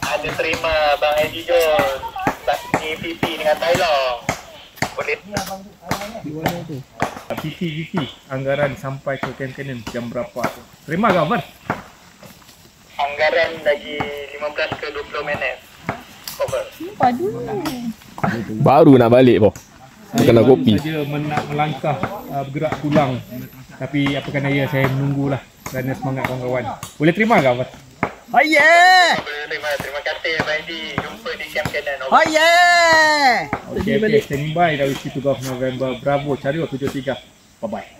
Ada terima Bang Eddie John ni PP dengan Thailand. Boleh. PP anggaran sampai ke Camp Cannon jam berapa tu? Terima ke Amar? Anggaran lagi 15 ke 20 minit. Over. Baru nak balik po. Kena kopi. Saja nak melangkah bergerak pulang. Tapi apakan daya saya menunggulah kerana semangat kawan-kawan. Boleh terima ke Amar? Oh yeah! Terima kasih Bang Eddie. Jumpa di Camp Cannon. Oh yeah! Okay, standing by dari Whiskey to Golf November Bravo Charlie 73. Bye bye.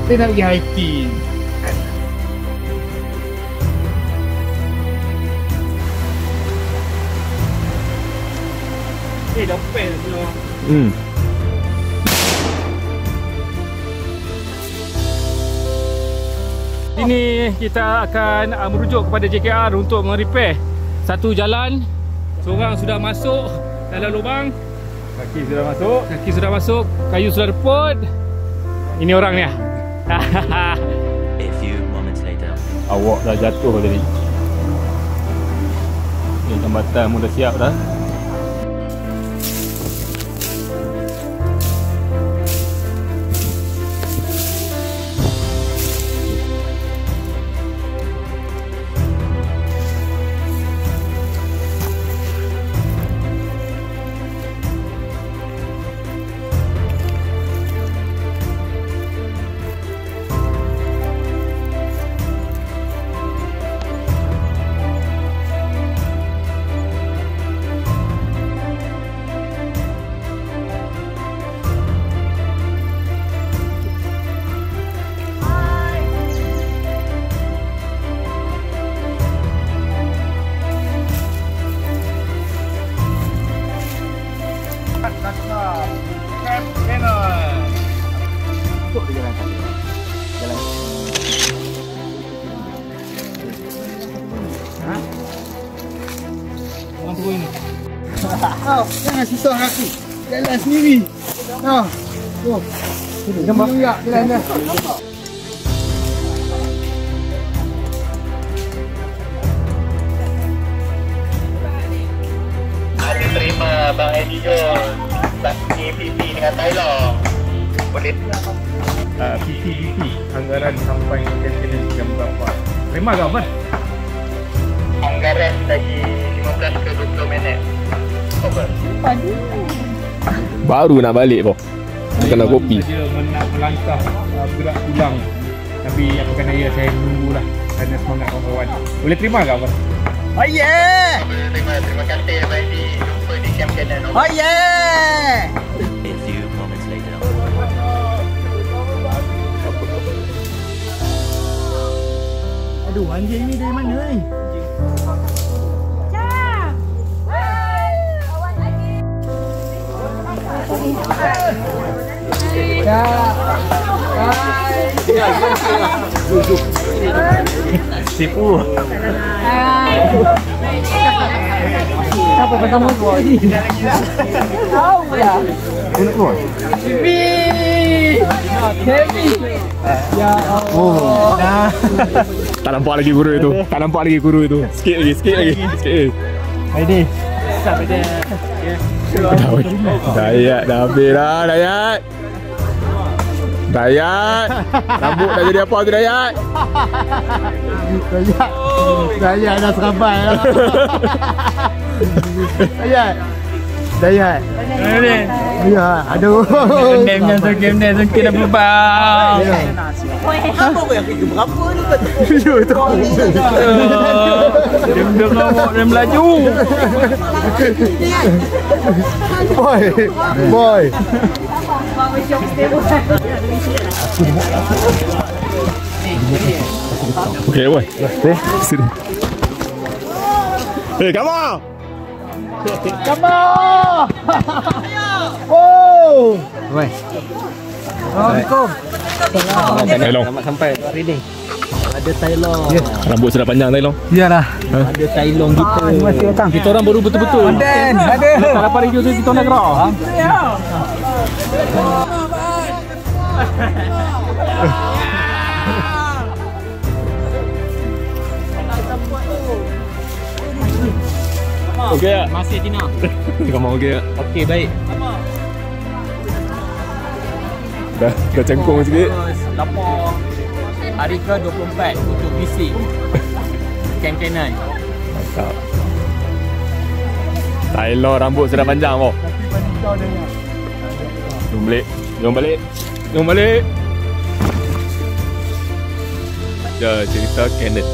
Kita nak pergi hiking. Dah fail semua. Ini kita akan merujuk kepada JKR untuk merepair satu jalan. Seorang sudah masuk dalam lubang. Kaki sudah masuk, kayu sudah reput. Ini orangnya. A few moments later. Awak dah jatuh tadi. Jambatan mu dah siap dah. Camp Cannon. Masuk dia jalan kaki. Jalan. Orang turun ni. Jangan susah kaki. Jalan sendiri. Oh. Nampak tak jalan dah. Ada terima Bang Eddie John ni PP dengan Thailand. Boleh. PP anggaran sampai ke Camp Cannon jam berapa? Terima ke Amar? Anggaran lagi 15 ke 20 minit. Over. Baru nak balik po. Kena kopi. Saja nak melangkah bergerak pulang. Tapi apakan daya saya menunggulah kerana semangat kawan-kawan. Boleh terima ke Amar? Oh yeah! Terima kasih Bang Eddie. Jumpa di Camp Cannon. Oh yeah! A few moments later. Aduh, anjing ni dari mana ni? Tipu. Apa pertama gua ni? Tahu ya. Untuk gua. Heavy. Ya Allah. Tak nampak lagi guru itu. Tak nampak lagi guru itu. Sikit lagi. Ini. Sampai dia. Dayat dah habis dah, Dayat. Rambut dah jadi apa tu, Dayat? Dayat dah serabai lah. Dayat. Dah ingat? Ya, aduh. Game ni sungkin dah berubah. Ya tu. Dia ngamuk dan melaju. Boy. Okay, boy. Sini. Hey, come on! Oh. Woi. Assalamualaikum. Tailong. Selamat sampai hari ni. Ada Tailong. Rambut sudah panjang, Tailong. Iyalah. Ada Tailong kita. Masih datang. Kita orang baru betul-betul. Dan ada. Tak dapat review tu kita nak gerak. Okay tak? Masih Tina. Kamu okay tak? Okey, baik. Dah cengkung sikit. Terus lapor hari ke-24 untuk bisik. Ken-kenan. Mantap. Tailong rambut sudah panjang, boh. Jom balik. Jom balik. Jom balik. Ya, cerita Canon.